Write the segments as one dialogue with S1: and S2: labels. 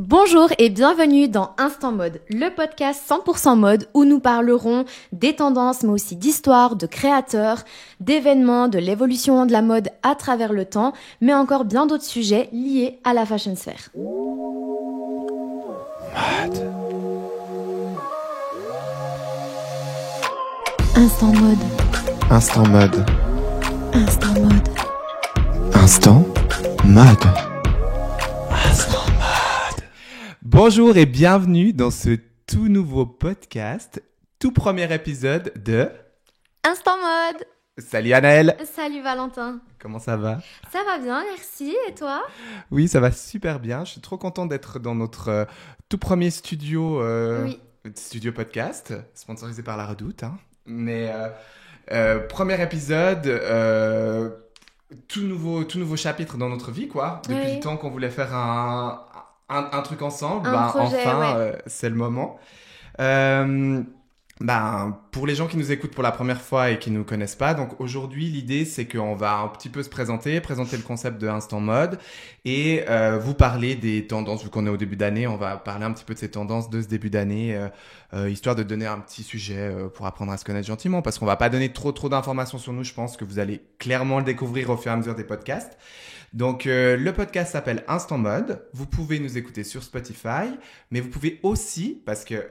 S1: Bonjour et bienvenue dans Instant Mode, le podcast 100% mode où nous parlerons des tendances mais aussi d'histoire, de créateurs, d'événements, de l'évolution de la mode à travers le temps, mais encore bien d'autres sujets liés à la fashion sphère.
S2: Mode.
S1: Instant Mode.
S2: Instant mode.
S1: Instant Mode.
S2: Instant mode. Instant mode. Bonjour et bienvenue dans ce tout nouveau podcast, tout premier épisode de
S1: Instant Mode.
S2: Salut Anaëlle.
S1: Salut Valentin.
S2: Comment ça va?
S1: Ça va bien, merci. Et toi?
S2: Oui, ça va super bien. Je suis trop content d'être dans notre tout premier studio,
S1: Oui.
S2: studio podcast, sponsorisé par La Redoute. Mais premier épisode, tout nouveau chapitre dans notre vie, quoi. Depuis
S1: Oui.
S2: le temps qu'on voulait faire un truc ensemble,
S1: Un projet,
S2: enfin,
S1: ouais.
S2: c'est le moment. Pour les gens qui nous écoutent pour la première fois et qui ne nous connaissent pas, donc aujourd'hui, l'idée, c'est qu'on va un petit peu se présenter le concept de Instant Mode et vous parler des tendances. Vu qu'on est au début d'année, on va parler un petit peu de ces tendances de ce début d'année, histoire de donner un petit sujet pour apprendre à se connaître gentiment, parce qu'on va pas donner trop d'informations sur nous. Je pense que vous allez clairement le découvrir au fur et à mesure des podcasts. Donc, le podcast s'appelle Instant Mode. Vous pouvez nous écouter sur Spotify, mais vous pouvez aussi, parce que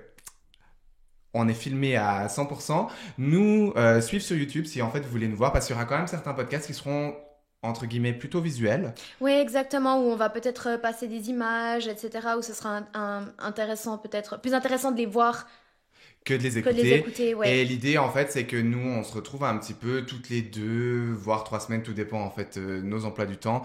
S2: on est filmé à 100%, nous suivre sur YouTube si en fait vous voulez nous voir, parce qu'il y aura quand même certains podcasts qui seront entre guillemets plutôt visuels.
S1: Oui, exactement, où on va peut-être passer des images, etc., où ce sera intéressant, peut-être plus intéressant de les voir
S2: Que de les
S1: que de les
S2: écouter.
S1: écouter, ouais.
S2: Et l'idée en fait c'est que nous on se retrouve un petit peu toutes les 2 voire 3 semaines, tout dépend en fait nos emplois du temps,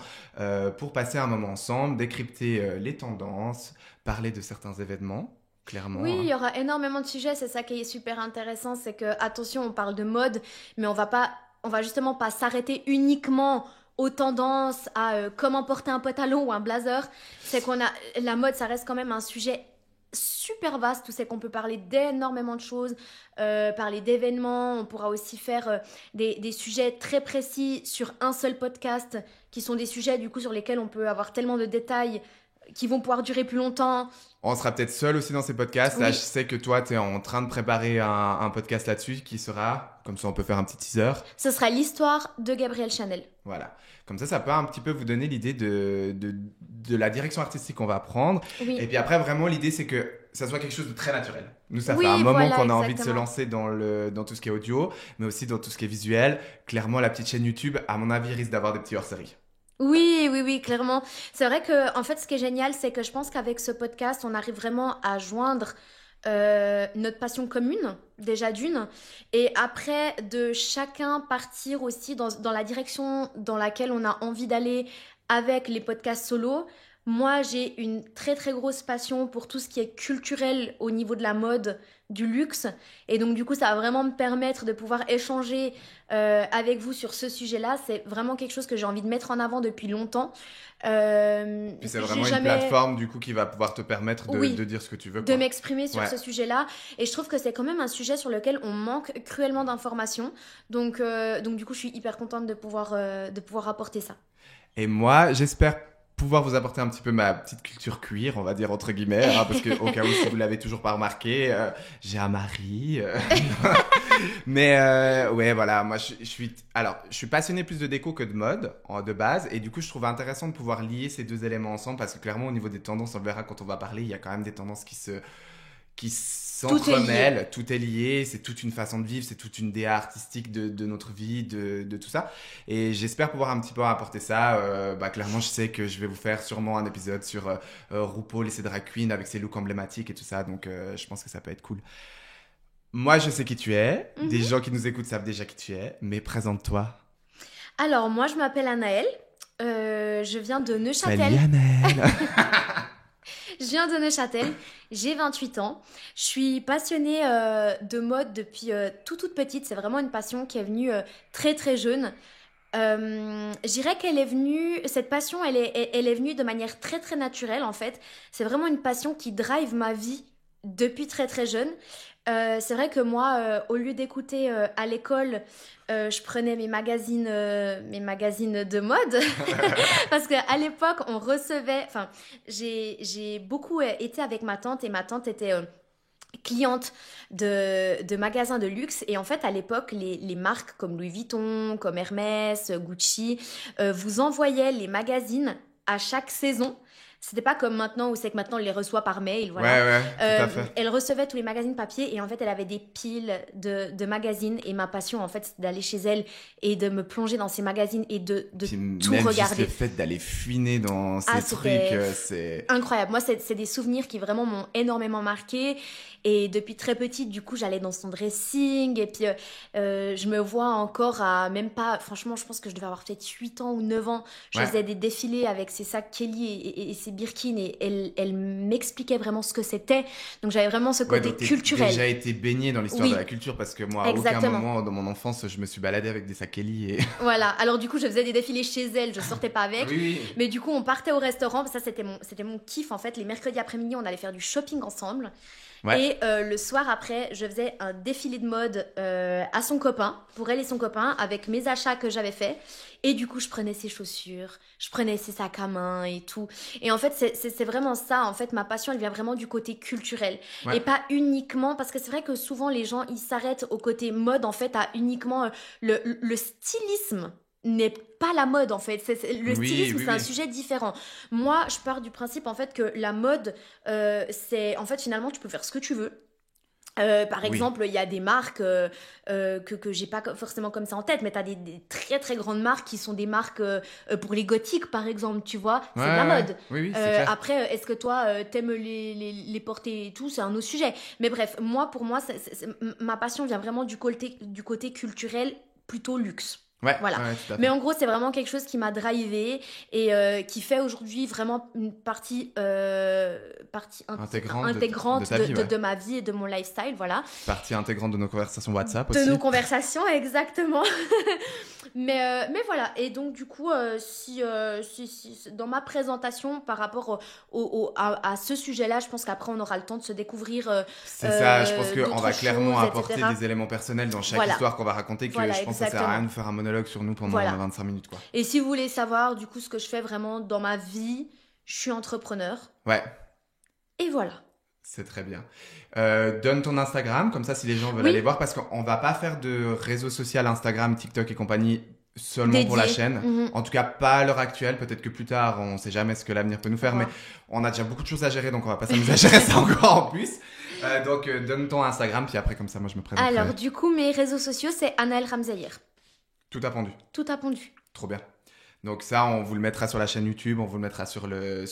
S2: pour passer un moment ensemble, décrypter les tendances, parler de certains événements, clairement.
S1: Oui, il y aura énormément de sujets, c'est ça qui est super intéressant, c'est que, attention, on parle de mode, mais on va justement pas s'arrêter uniquement aux tendances, à comment porter un pantalon ou un blazer. C'est la mode, ça reste quand même un sujet super vaste, où c'est qu'on peut parler d'énormément de choses, parler d'événements, on pourra aussi faire des sujets très précis sur un seul podcast, qui sont des sujets du coup sur lesquels on peut avoir tellement de détails qui vont pouvoir durer plus longtemps.
S2: On sera peut-être seul aussi dans ces podcasts. Là,
S1: Oui.
S2: je sais que toi, tu es en train de préparer un podcast là-dessus qui sera, comme ça on peut faire un petit teaser.
S1: Ce sera l'histoire de Gabrielle Chanel.
S2: Voilà. Comme ça peut un petit peu vous donner l'idée de la direction artistique qu'on va prendre.
S1: Oui.
S2: Et puis après, vraiment, l'idée, c'est que ça soit quelque chose de très naturel. Nous, ça
S1: Oui,
S2: fait un moment
S1: voilà,
S2: qu'on a envie de se
S1: exactement.
S2: lancer dans tout ce qui est audio, mais aussi dans tout ce qui est visuel. Clairement, la petite chaîne YouTube, à mon avis, risque d'avoir des petits hors-séries.
S1: Oui, clairement. C'est vrai que, en fait, ce qui est génial, c'est que je pense qu'avec ce podcast, on arrive vraiment à joindre notre passion commune, déjà d'une, et après de chacun partir aussi dans la direction dans laquelle on a envie d'aller avec les podcasts solo. Moi, j'ai une très très grosse passion pour tout ce qui est culturel au niveau de la mode, du luxe, et donc du coup, ça va vraiment me permettre de pouvoir échanger avec vous sur ce sujet-là. C'est vraiment quelque chose que j'ai envie de mettre en avant depuis longtemps.
S2: Puis c'est vraiment une plateforme, du coup, qui va pouvoir te permettre
S1: Oui,
S2: de dire ce que tu veux,
S1: de
S2: quoi.
S1: m'exprimer sur
S2: Ouais.
S1: ce sujet-là, et je trouve que c'est quand même un sujet sur lequel on manque cruellement d'informations, donc du coup je suis hyper contente de pouvoir apporter ça.
S2: Et moi, j'espère pouvoir vous apporter un petit peu ma petite culture cuir, on va dire entre guillemets, parce que au cas où si vous l'avez toujours pas remarqué, j'ai un mari. Mais ouais, voilà, moi je suis passionné plus de déco que de mode de base, et du coup je trouve intéressant de pouvoir lier ces deux éléments ensemble, parce que clairement au niveau des tendances, on le verra quand on va parler, il y a quand même des tendances qui s'entremêlent, tout est lié, c'est toute une façon de vivre, c'est toute une DA artistique de notre vie, de tout ça. Et j'espère pouvoir un petit peu apporter ça. Clairement, je sais que je vais vous faire sûrement un épisode sur RuPaul et ses drag queens avec ses looks emblématiques et tout ça, donc je pense que ça peut être cool. Moi, je sais qui tu es, des gens qui nous écoutent savent déjà qui tu es, mais présente-toi.
S1: Alors moi je m'appelle Anaëlle, je viens de Neuchâtel.
S2: Salut Anaëlle.
S1: Je viens de Neuchâtel, j'ai 28 ans, je suis passionnée de mode depuis toute petite, c'est vraiment une passion qui est venue très très jeune. Je dirais qu'elle est venue, cette passion elle est venue de manière très très naturelle en fait, c'est vraiment une passion qui drive ma vie depuis très très jeune. C'est vrai que moi, au lieu d'écouter à l'école, je prenais mes magazines de mode. Parce qu'à l'époque, on recevait... Enfin, j'ai beaucoup été avec ma tante et ma tante était... cliente de magasins de luxe et en fait à l'époque les marques comme Louis Vuitton, comme Hermès, Gucci vous envoyaient les magazines à chaque saison. C'était pas comme maintenant où c'est que maintenant elle les reçoit par mail, voilà.
S2: Ouais, tout à fait.
S1: Elle recevait tous les magazines papier et en fait elle avait des piles de magazines et ma passion en fait c'était d'aller chez elle et de me plonger dans ces magazines et de
S2: Puis
S1: tout
S2: même
S1: regarder.
S2: juste le fait d'aller fouiner dans ces trucs, c'est...
S1: incroyable. Moi, c'est des souvenirs qui vraiment m'ont énormément marqué. Et depuis très petite, du coup, j'allais dans son dressing. Et puis, je me vois encore à même pas... Franchement, je pense que je devais avoir peut-être 8 ans ou 9 ans. Je faisais des défilés avec ses sacs Kelly et ses Birkin. Et elle m'expliquait vraiment ce que c'était. Donc, j'avais vraiment ce côté
S2: donc
S1: culturel.
S2: J'ai déjà été baignée dans l'histoire de la culture parce que moi, à aucun moment dans mon enfance, je me suis baladée avec des sacs Kelly. Et...
S1: Voilà. Alors, du coup, je faisais des défilés chez elle. Je sortais pas avec.
S2: Oui.
S1: Mais du coup, on partait au restaurant. Ça, c'était mon kiff, en fait. Les mercredis après-midi, on allait faire du shopping ensemble. Ouais. Et le soir après, je faisais un défilé de mode à son copain, pour elle et son copain, avec mes achats que j'avais faits. Et du coup, je prenais ses chaussures, je prenais ses sacs à main et tout. Et en fait, c'est vraiment ça. En fait, ma passion, elle vient vraiment du côté culturel. Ouais. Et pas uniquement, parce que c'est vrai que souvent, les gens, ils s'arrêtent au côté mode, en fait, à uniquement le stylisme n'est pas la mode en fait. Le stylisme, c'est un sujet différent. Moi, je pars du principe en fait que la mode, c'est en fait finalement tu peux faire ce que tu veux. Par exemple, il y a des marques que j'ai pas forcément comme ça en tête, mais tu as des très très grandes marques qui sont des marques pour les gothiques par exemple, tu vois, c'est de la mode.
S2: Oui, c'est clair.
S1: Après, est-ce que toi t'aimes les porter et tout, c'est un autre sujet. Mais bref, pour moi, ma passion vient vraiment du côté culturel, plutôt luxe.
S2: Ouais,
S1: voilà.
S2: Ouais,
S1: mais en gros, c'est vraiment quelque chose qui m'a drivé et qui fait aujourd'hui vraiment une partie intégrante de ma vie et de mon lifestyle, voilà.
S2: Partie intégrante de nos conversations WhatsApp aussi.
S1: De nos conversations, exactement. mais voilà. Et donc, du coup, si dans ma présentation par rapport à ce sujet-là, je pense qu'après, on aura le temps de se découvrir.
S2: C'est ça, je pense qu'on va clairement apporter des éléments personnels dans chaque histoire qu'on va raconter, que je pense que ça sert à rien de faire un monologue sur nous pendant 25 minutes, quoi.
S1: Et si vous voulez savoir, du coup, ce que je fais vraiment dans ma vie, je suis entrepreneur.
S2: Ouais.
S1: Et voilà.
S2: C'est très bien. Donne ton Instagram, comme ça, si les gens veulent aller voir, parce qu'on va pas faire de réseau social, Instagram, TikTok et compagnie seulement dédié pour la chaîne. En tout cas, pas à l'heure actuelle. Peut-être que plus tard, on sait jamais ce que l'avenir peut nous faire, mais on a déjà beaucoup de choses à gérer, donc on va pas s'amuser à gérer ça encore en plus. Donc, donne ton Instagram, puis après, comme ça, moi, je me présente.
S1: Alors, du coup, mes réseaux sociaux, c'est Anaëlle Ramzayer.
S2: Tout a pendu.
S1: Tout a pendu.
S2: Trop bien. Donc ça, on vous le mettra sur la chaîne YouTube, on vous le mettra sur le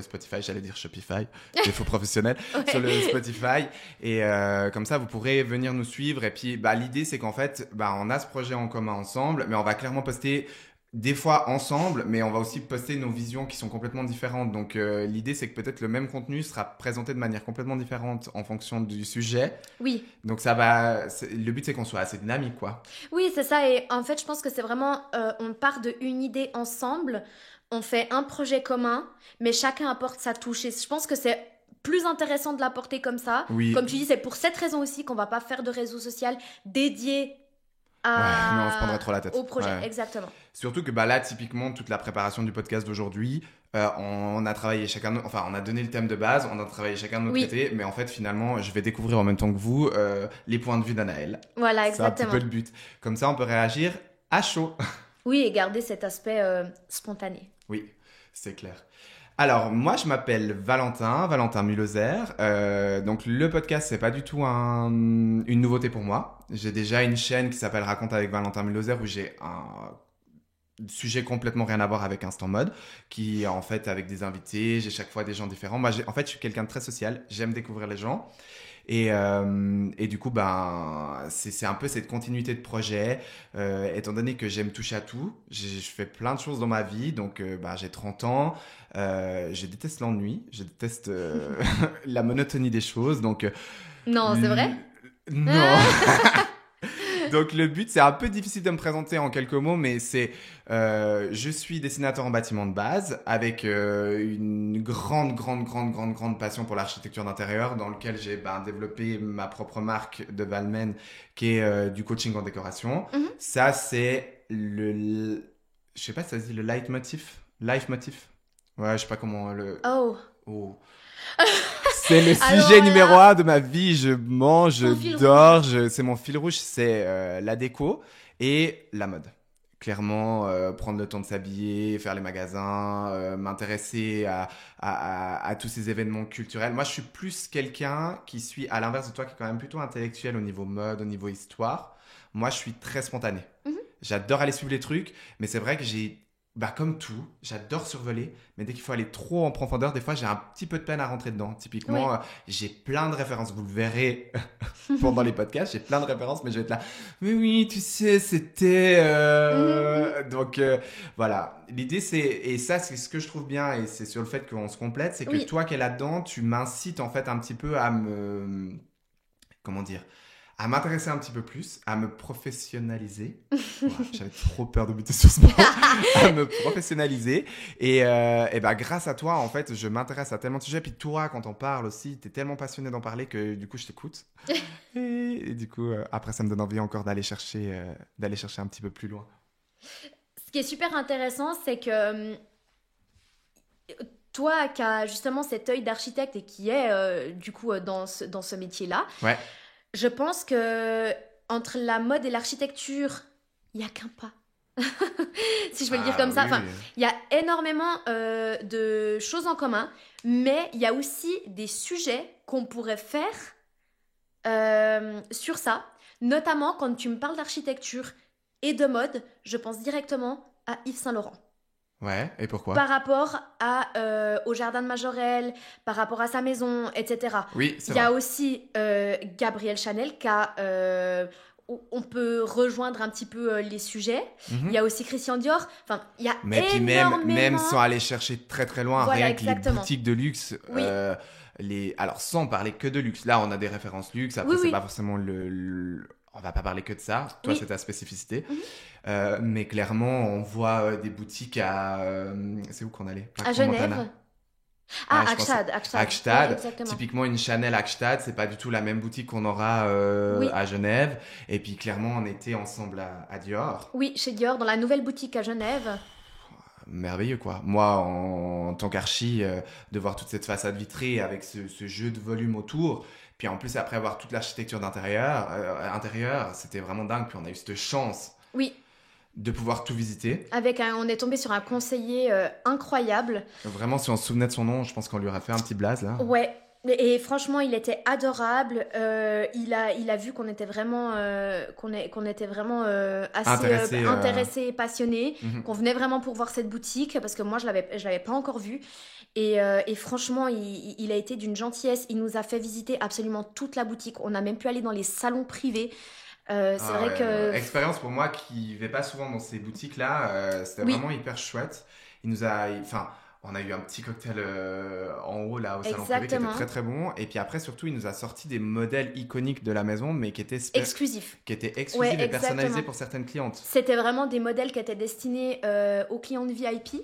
S2: Spotify, j'allais dire Shopify, des faux professionnels, sur le Spotify. Et comme ça, vous pourrez venir nous suivre. Et puis, l'idée, c'est qu'en fait, on a ce projet en commun ensemble, mais on va clairement poster des fois ensemble, mais on va aussi poster nos visions qui sont complètement différentes. Donc l'idée, c'est que peut-être le même contenu sera présenté de manière complètement différente en fonction du sujet.
S1: Oui.
S2: Donc le but, c'est qu'on soit assez dynamique, quoi.
S1: Oui, c'est ça. Et en fait, je pense que c'est vraiment, on part d'une idée ensemble, on fait un projet commun, mais chacun apporte sa touche. Et je pense que c'est plus intéressant de l'apporter comme ça.
S2: Oui.
S1: Comme tu dis, c'est pour cette raison aussi qu'on va pas faire de réseau social dédié
S2: non, on se prendrait trop la tête.
S1: Au projet, exactement.
S2: Surtout que là, typiquement, toute la préparation du podcast d'aujourd'hui, on a travaillé chacun, on a donné le thème de base, on a travaillé chacun de notre côté, mais en fait, finalement, je vais découvrir en même temps que vous les points de vue d'Anaëlle.
S1: Voilà, exactement.
S2: C'est un petit peu le but. Comme ça, on peut réagir à chaud.
S1: Oui, et garder cet aspect spontané.
S2: Oui, c'est clair. Alors, moi, je m'appelle Valentin Mulhoser. Donc, le podcast, c'est pas du tout une nouveauté pour moi. J'ai déjà une chaîne qui s'appelle Raconte avec Valentin Mulhoser où j'ai un sujet complètement rien à voir avec Instant Mode, qui est en fait avec des invités, j'ai chaque fois des gens différents. Moi, en fait, je suis quelqu'un de très social, j'aime découvrir les gens. Et du coup, c'est un peu cette continuité de projet, étant donné que j'aime toucher à tout. Je fais plein de choses dans ma vie, donc j'ai 30 ans, je déteste l'ennui, je déteste la monotonie des choses. Donc,
S1: non, c'est vrai ?
S2: Non. Donc le but, c'est un peu difficile de me présenter en quelques mots, mais c'est je suis dessinateur en bâtiment de base avec une grande passion pour l'architecture d'intérieur, dans lequel j'ai développé ma propre marque de Valmen, qui est du coaching en décoration. Ça, c'est je sais pas si ça se dit le leitmotiv. Ouais, je sais pas comment le... Oh. C'est le sujet numéro 1 de ma vie. Je mange, je dors, c'est mon fil rouge, c'est la déco et la mode. Clairement, prendre le temps de s'habiller, faire les magasins, m'intéresser à tous ces événements culturels. Moi, je suis plus quelqu'un qui suis, à l'inverse de toi, qui est quand même plutôt intellectuel au niveau mode, au niveau histoire. Moi, je suis très spontané. J'adore aller suivre les trucs, mais c'est vrai que comme tout, j'adore survoler, mais dès qu'il faut aller trop en profondeur, des fois, j'ai un petit peu de peine à rentrer dedans. Typiquement, j'ai plein de références. Vous le verrez pendant les podcasts, j'ai plein de références, mais je vais être là. Mais oui, tu sais, c'était... Donc, voilà. L'idée, et ça, c'est ce que je trouve bien, et c'est sur le fait qu'on se complète, c'est que toi qui es là-dedans, tu m'incites en fait un petit peu à comment dire, à m'intéresser un petit peu plus, à me professionnaliser. J'avais trop peur de buter sur ce mot. À me professionnaliser. Et grâce à toi, en fait, je m'intéresse à tellement de sujets. Puis toi, quand on parle aussi, t'es tellement passionné d'en parler que du coup, je t'écoute. Et du coup, après, ça me donne envie encore d'aller chercher un petit peu plus loin.
S1: Ce qui est super intéressant, c'est que toi qui as justement cet œil d'architecte et qui est du coup dans ce métier-là, je pense que entre la mode et l'architecture, il n'y a qu'un pas. Si je peux le dire comme ça. Enfin, il y a énormément de choses en commun, mais il y a aussi des sujets qu'on pourrait faire sur ça. Notamment quand tu me parles d'architecture et de mode, je pense directement à Yves Saint Laurent.
S2: Ouais, et pourquoi ?
S1: Par rapport au jardin de Majorelle, par rapport à sa maison, etc.
S2: Oui, c'est vrai.
S1: Il y a aussi Gabrielle Chanel on peut rejoindre un petit peu les sujets. Il y a aussi Christian Dior. Enfin, il y a énormément...
S2: même sans aller chercher très très loin,
S1: voilà,
S2: rien que les boutiques de luxe... Alors, sans parler que de luxe. Là, on a des références luxe. Après, c'est pas forcément on va pas parler que de ça. Toi, c'est ta spécificité. Mais clairement, on voit des boutiques c'est où qu'on allait ?
S1: À Genève.
S2: Akstad. Typiquement, une Chanel Akstad, c'est pas du tout la même boutique qu'on aura à Genève. Et puis, clairement, on était ensemble à Dior.
S1: Oui, chez Dior, dans la nouvelle boutique à Genève.
S2: Merveilleux, quoi. Moi, en tant qu'archi, de voir toute cette façade vitrée avec ce jeu de volume autour, puis en plus, après avoir toute l'architecture intérieure, c'était vraiment dingue. Puis on a eu cette chance de pouvoir tout visiter.
S1: On est tombé sur un conseiller incroyable.
S2: Vraiment, si on se souvenait de son nom, je pense qu'on lui aurait fait un petit blaze, là.
S1: Ouais. Et franchement, il était adorable. Il a vu qu'on était vraiment, assez intéressés et passionnés, qu'on venait vraiment pour voir cette boutique, parce que moi, je l'avais pas encore vue. Et franchement, il a été d'une gentillesse. Il nous a fait visiter absolument toute la boutique. On a même pu aller dans les salons privés. C'est vrai que...
S2: Expérience pour moi qui vais pas souvent dans ces boutiques-là, c'était vraiment hyper chouette. On a eu un petit cocktail en haut là au salon privé qui était très très bon. Et puis après surtout il nous a sorti des modèles iconiques de la maison mais qui étaient
S1: exclusifs
S2: et personnalisés pour certaines clientes.
S1: C'était vraiment des modèles qui étaient destinés aux clientes VIP.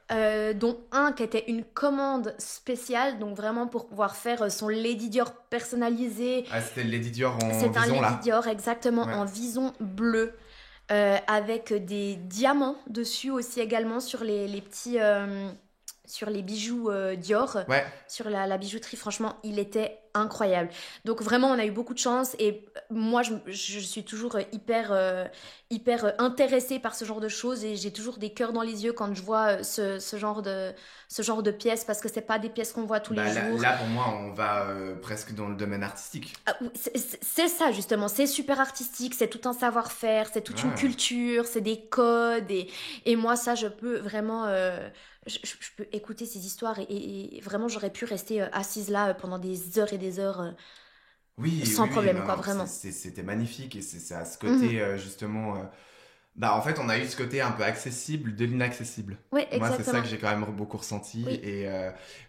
S1: Dont un qui était une commande spéciale, donc vraiment pour pouvoir faire son Lady Dior personnalisé.
S2: C'était le Lady Dior en vison là.
S1: C'est un Lady Dior exactement en vison bleu. Avec des diamants dessus aussi également sur les petits sur les bijoux Dior, sur la bijouterie. Franchement, il était incroyable. Donc vraiment, on a eu beaucoup de chance et moi, je suis toujours hyper intéressée par ce genre de choses et j'ai toujours des cœurs dans les yeux quand je vois ce genre de pièces parce que c'est pas des pièces qu'on voit tous les jours.
S2: Là, pour moi, on va presque dans le domaine artistique.
S1: C'est ça, justement. C'est super artistique, c'est tout un savoir-faire, c'est toute une culture, c'est des codes et moi, ça, je peux vraiment... Je peux écouter ces histoires et vraiment j'aurais pu rester assise là pendant des heures et des heures sans problème, quoi, vraiment.
S2: C'était magnifique et c'est à ce côté justement... en fait, on a eu ce côté un peu accessible de l'inaccessible.
S1: Oui, exactement.
S2: Moi, c'est ça que j'ai quand même beaucoup ressenti et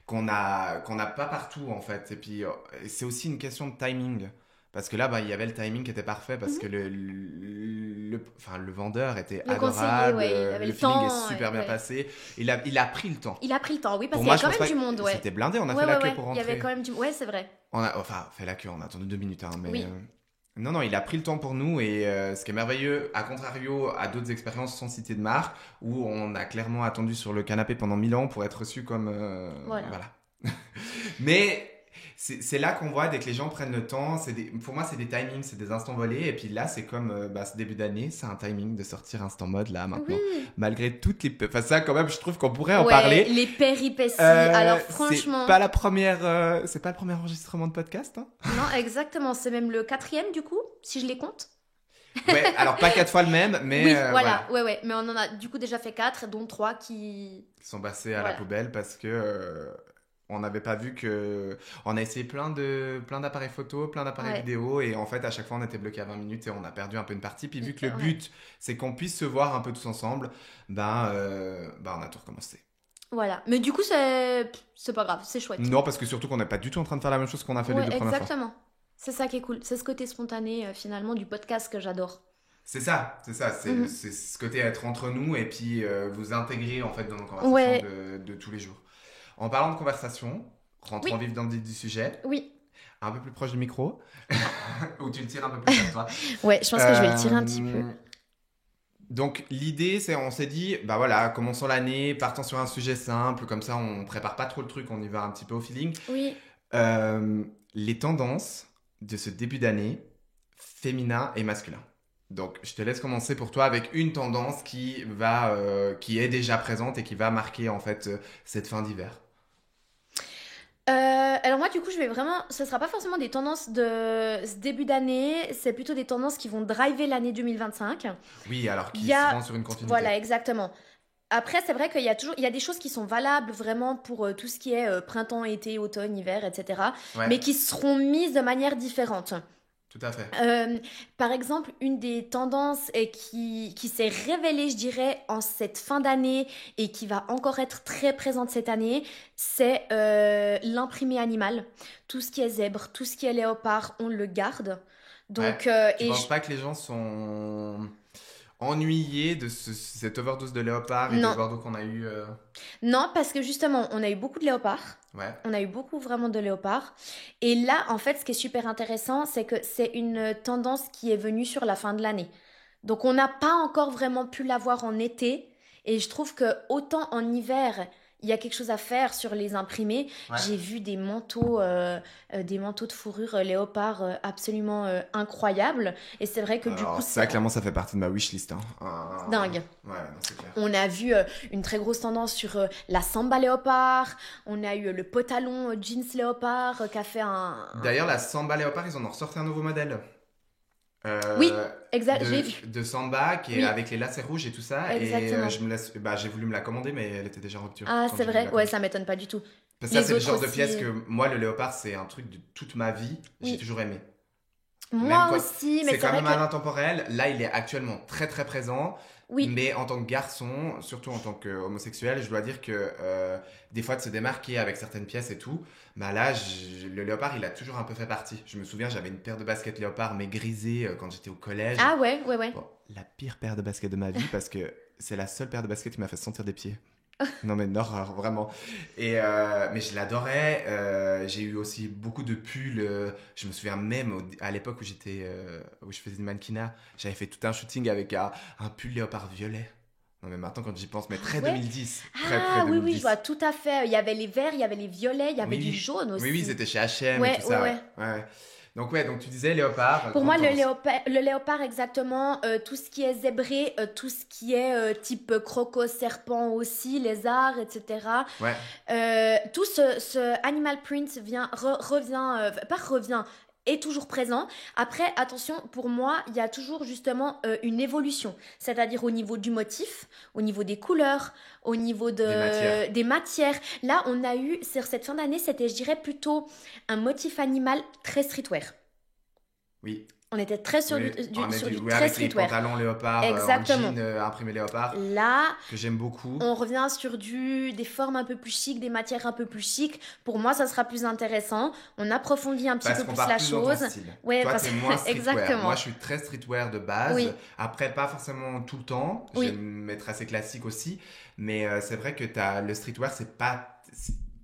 S2: qu'on a pas partout en fait. Et puis, c'est aussi une question de timing. Parce que là, bah, il y avait le timing qui était parfait parce que enfin, le vendeur était adorable,
S1: ouais, il avait
S2: le
S1: le
S2: feeling
S1: temps,
S2: est super bien
S1: ouais.
S2: passé. Il a pris le temps.
S1: Il a pris le temps, oui, parce
S2: Pour
S1: qu'il y
S2: moi,
S1: avait
S2: je
S1: quand
S2: pense
S1: même
S2: pas
S1: du monde, ouais.
S2: c'était blindé, on a
S1: Ouais,
S2: fait la
S1: ouais,
S2: queue
S1: ouais.
S2: pour
S1: Il y
S2: rentrer.
S1: avait quand même du... Ouais, c'est vrai.
S2: Enfin, fait la queue, on a attendu 2 minutes, hein, mais...
S1: Oui.
S2: Non, il a pris le temps pour nous et ce qui est merveilleux, à contrario à d'autres expériences sans citer de marque, où on a clairement attendu sur le canapé pendant 1000 ans pour être reçu comme... voilà. Mais c'est là qu'on voit, dès que les gens prennent le temps, pour moi c'est des timings, c'est des instants volés, et puis là c'est comme ce début d'année, c'est un timing de sortir Instant Mode là maintenant,
S1: Oui.
S2: malgré toutes les... Enfin ça quand même, je trouve qu'on pourrait en
S1: Ouais,
S2: parler.
S1: les péripéties. Alors
S2: C'est
S1: franchement...
S2: pas c'est pas le premier enregistrement de podcast, hein.
S1: Non, exactement. C'est même le 4e du coup, si je les compte.
S2: Ouais, alors pas 4 fois le même, mais
S1: Oui, voilà. Ouais. Mais on en a du coup déjà fait 4, dont 3 qui...
S2: Ils sont passés à
S1: Voilà.
S2: la poubelle parce que on n'avait pas vu que... On a essayé plein d'appareils photo, plein d'appareils vidéo, et en fait à chaque fois on était bloqué à 20 minutes et on a perdu un peu une partie. Puis vu que le but c'est qu'on puisse se voir un peu tous ensemble, on a tout recommencé.
S1: Voilà. Mais du coup c'est pas grave, c'est chouette.
S2: Non, parce que surtout qu'on n'est pas du tout en train de faire la même chose qu'on a fait les 2 premières fois.
S1: Exactement. C'est ça qui est cool. C'est ce côté spontané finalement du podcast que j'adore.
S2: C'est ça. C'est ce côté être entre nous et puis vous intégrer en fait dans nos conversations de tous les jours. En parlant de conversation, rentrons vif dans le vif du sujet.
S1: Oui.
S2: Un peu plus proche du micro, ou tu le tires un peu plus vers toi.
S1: Ouais, je pense que je vais le tirer un petit peu.
S2: Donc l'idée, on s'est dit, bah voilà, commençons l'année, partons sur un sujet simple, comme ça on prépare pas trop le truc, on y va un petit peu au feeling.
S1: Oui.
S2: Les tendances de ce début d'année, féminin et masculin. Donc, je te laisse commencer pour toi avec une tendance qui est déjà présente et qui va marquer en fait cette fin d'hiver.
S1: Alors moi du coup ce sera pas forcément des tendances de ce début d'année, c'est plutôt des tendances qui vont driver l'année 2025.
S2: Oui, alors qui seront sur une continuité.
S1: Voilà, exactement. Après, c'est vrai qu'il y a des choses qui sont valables vraiment pour tout ce qui est printemps, été, automne, hiver, etc.
S2: Ouais.
S1: Mais qui seront mises de manière différente.
S2: Tout à fait.
S1: Par exemple, une des tendances qui s'est révélée, je dirais, en cette fin d'année et qui va encore être très présente cette année, c'est l'imprimé animal. Tout ce qui est zèbre, tout ce qui est léopard, on le garde. Donc,
S2: tu penses pas que les gens sont ennuyés de cette overdose de léopard et de Bordeaux qu'on a eu
S1: Non, parce que justement, on a eu beaucoup de léopards.
S2: Ouais.
S1: On a eu beaucoup vraiment de léopards. Et là, en fait, ce qui est super intéressant, c'est que c'est une tendance qui est venue sur la fin de l'année. Donc, on n'a pas encore vraiment pu la voir en été. Et je trouve que autant en hiver, il y a quelque chose à faire sur les imprimés. Ouais. J'ai vu des manteaux de fourrure léopard absolument incroyables. Et c'est vrai que du coup...
S2: Ça, clairement, ça fait partie de ma wishlist. Hein.
S1: Dingue.
S2: Ouais, non, c'est clair.
S1: On a vu une très grosse tendance sur la samba léopard. On a eu le pantalon jeans léopard qui a fait un...
S2: D'ailleurs, la samba léopard, ils en ont ressorti un nouveau modèle.
S1: Oui, exact, j'ai vu.
S2: De samba qui est avec les lacets rouges et tout ça.
S1: Exactement.
S2: Et j'ai voulu me la commander, mais elle était déjà en rupture.
S1: Ah, c'est vrai? Ouais, ça m'étonne pas du tout.
S2: Parce que ça, c'est le genre de pièce que moi, le léopard, c'est un truc de toute ma vie. J'ai toujours aimé.
S1: Moi aussi, mais
S2: c'est quand même un intemporel. Là, il est actuellement très très présent.
S1: Oui.
S2: Mais en tant que garçon, surtout en tant qu'homosexuel, je dois dire que des fois de se démarquer avec certaines pièces et tout, bah là, le léopard, il a toujours un peu fait partie. Je me souviens, j'avais une paire de baskets léopard, mais grisée quand j'étais au collège.
S1: Ah ouais.
S2: Bon, la pire paire de baskets de ma vie parce que c'est la seule paire de baskets qui m'a fait sentir des pieds. Non mais une horreur, vraiment. Mais je l'adorais. J'ai eu aussi beaucoup de pulls. Je me souviens même à l'époque où où je faisais du mannequinat, j'avais fait tout un shooting avec un pull léopard violet. Non mais maintenant quand j'y pense, mais très 2010. Très 2010.
S1: Oui, je vois tout à fait. Il y avait les verts, il y avait les violets, il y avait du jaune aussi.
S2: Oui, c'était chez H&M et tout ça. Ouais. Donc tu disais léopard.
S1: Pour moi, le léopard, exactement, tout ce qui est zébré, tout ce qui est type croco, serpent aussi, lézard, etc.
S2: Ouais.
S1: Tout ce animal print revient, est toujours présent. Après, attention, pour moi, il y a toujours justement une évolution. C'est-à-dire au niveau du motif, au niveau des couleurs, au niveau des matières. Là, on a eu, sur cette fin d'année, c'était, je dirais, plutôt un motif animal très streetwear.
S2: Oui.
S1: On était très sur
S2: Oui,
S1: sur du
S2: oui,
S1: très
S2: avec les
S1: streetwear.
S2: pantalons léopard, en
S1: Exactement.
S2: jean imprimé léopard,
S1: Là,
S2: que j'aime beaucoup.
S1: on revient sur des formes un peu plus chic, des matières un peu plus chic. Pour moi, ça sera plus intéressant. On approfondit un petit
S2: Parce
S1: peu
S2: qu'on
S1: plus
S2: part
S1: la
S2: plus dans ton
S1: chose.
S2: style.
S1: Ouais,
S2: Toi,
S1: parce
S2: t'es moins streetwear.
S1: exactement.
S2: Moi, je suis très streetwear de base.
S1: Oui,
S2: Après, pas forcément tout le temps.
S1: oui.
S2: J'aime être assez classique aussi. Mais c'est vrai que le streetwear, c'est pas...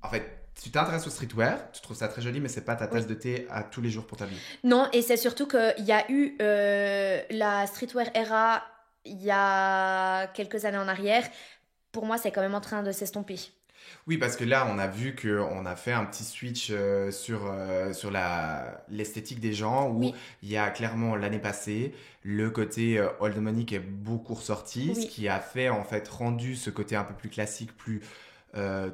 S2: En fait, tu t'intéresses au streetwear, tu trouves ça très joli, mais c'est pas ta tasse
S1: Oui.
S2: de thé à tous les jours pour ta vie.
S1: Non, et c'est surtout qu'il y a eu la streetwear era il y a quelques années en arrière. Pour moi, c'est quand même en train de s'estomper.
S2: Oui, parce que là, on a vu qu'on a fait un petit switch sur l'esthétique des gens, où
S1: Oui,
S2: il y a clairement l'année passée le côté old money qui est beaucoup ressorti, ce
S1: oui,
S2: qui a fait en fait rendu ce côté un peu plus classique, plus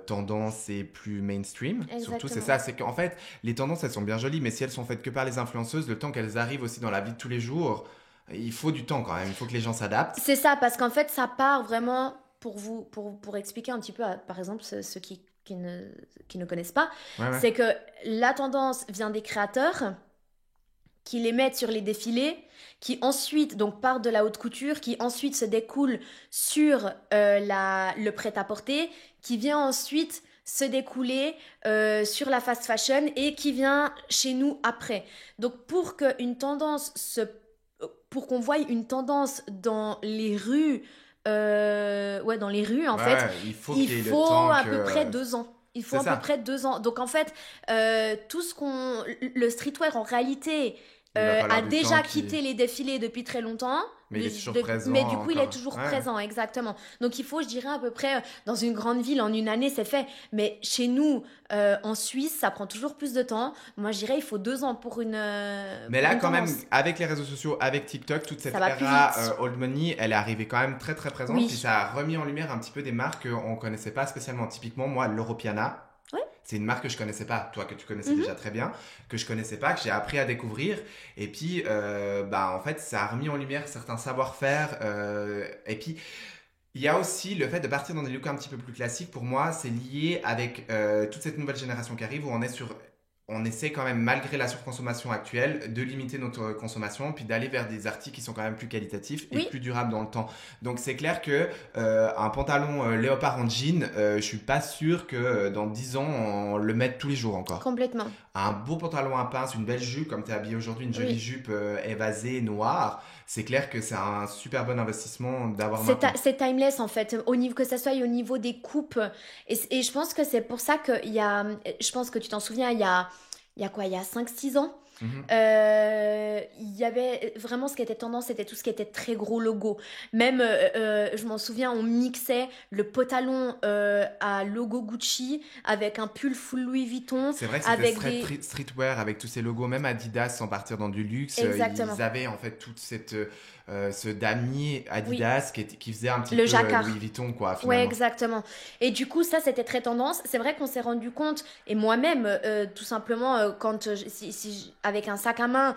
S2: tendance et plus mainstream. Surtout, c'est
S1: exactement.
S2: ça, c'est qu'en fait, les tendances, elles sont bien jolies, mais si elles sont faites que par les influenceuses, le temps qu'elles arrivent aussi dans la vie de tous les jours, il faut du temps quand même, il faut que les gens s'adaptent.
S1: C'est ça, parce qu'en fait, ça part vraiment pour expliquer un petit peu, par exemple, ceux qui ne connaissent pas,
S2: Ouais, ouais.
S1: c'est que la tendance vient des créateurs qui les mettent sur les défilés, qui ensuite donc partent de la haute couture, qui ensuite se découlent sur le prêt-à-porter, qui vient ensuite se découler sur la fast fashion et qui vient chez nous après. Donc pour qu'on voie une tendance dans les rues, ouais, dans les rues en
S2: Ouais,
S1: fait,
S2: ouais, il faut
S1: il
S2: qu'il y ait le
S1: faut
S2: temps
S1: à peu près
S2: que...
S1: 2 ans. Il faut
S2: C'est
S1: à peu
S2: ça.
S1: près 2 ans. Donc en fait, le streetwear en réalité
S2: Il va
S1: a
S2: falloir du temps
S1: déjà
S2: qui...
S1: quitté les défilés depuis très longtemps.
S2: Mais il est toujours
S1: Mais
S2: présent
S1: du coup, il est
S2: encore.
S1: toujours
S2: Ouais.
S1: présent, exactement. Donc il faut, je dirais, à peu près, dans une grande ville, en une année, c'est fait. Mais chez nous, en Suisse, ça prend toujours plus de temps. Moi, je dirais, il faut 2 ans
S2: Mais
S1: pour
S2: là,
S1: une
S2: quand même,
S1: tendance.
S2: avec les réseaux sociaux, avec TikTok, toute cette
S1: Ça va plus
S2: era
S1: vite.
S2: old money, elle est arrivée quand même très très présente. Puis
S1: Oui.
S2: ça a remis en lumière un petit peu des marques qu'on ne connaissait pas spécialement. Typiquement, moi, l'Europiana,
S1: Ouais.
S2: c'est une marque que je connaissais pas, toi que tu connaissais
S1: Mhm.
S2: déjà très bien, que je connaissais pas, que j'ai appris à découvrir. Et puis, bah, en fait, ça a remis en lumière certains savoir-faire. Et puis, il y a aussi le fait de partir dans des looks un petit peu plus classiques. Pour moi, c'est lié avec toute cette nouvelle génération qui arrive où on essaie quand même, malgré la surconsommation actuelle, de limiter notre consommation, puis d'aller vers des articles qui sont quand même plus qualitatifs et
S1: Oui,
S2: plus durables dans le temps. Donc c'est clair que un pantalon léopard en jean, je suis pas sûr que dans 10 ans on le mette tous les jours encore.
S1: complètement.
S2: Un beau pantalon à pince, une belle jupe, comme tu es habillé aujourd'hui, une jolie
S1: Oui.
S2: jupe évasée, noire, c'est clair que c'est un super bon investissement d'avoir
S1: C'est
S2: maintenant.
S1: c'est timeless en fait, que ça soit au niveau des coupes. Et je pense que c'est pour ça qu'il y a, je pense que tu t'en souviens, il y a quoi, il y a 5 6 ans,
S2: Mhm.
S1: il y avait vraiment ce qui était tendance, c'était tout ce qui était très gros logo. Même, je m'en souviens, on mixait le pantalon à logo Gucci avec un pull full Louis Vuitton,
S2: C'est vrai que c'était
S1: avec des...
S2: streetwear avec tous ces logos, même Adidas sans partir dans du luxe,
S1: Exactement.
S2: ils avaient en fait toute ce damier
S1: Oui.
S2: Adidas qui faisait un petit
S1: Le
S2: peu
S1: jacquard.
S2: Louis Vuitton quoi
S1: Ouais,
S2: finalement.
S1: exactement. Et du coup, ça, c'était très tendance. C'est vrai qu'on s'est rendu compte, et moi-même, tout simplement, quand avec un sac à main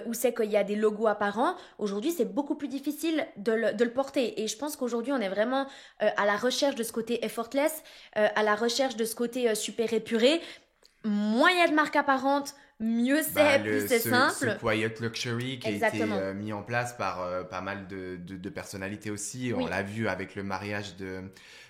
S1: où c'est qu'il y a des logos apparents, aujourd'hui, c'est beaucoup plus difficile de le porter. Et je pense qu'aujourd'hui, on est vraiment à la recherche de ce côté effortless, à la recherche de ce côté super épuré. Moins il y a de marques apparentes, mieux
S2: Bah,
S1: c'est, plus c'est
S2: ce
S1: simple.
S2: quiet luxury qui a été
S1: Exactement.
S2: mis en place par pas mal de personnalités aussi. On
S1: Oui.
S2: l'a vu avec le mariage de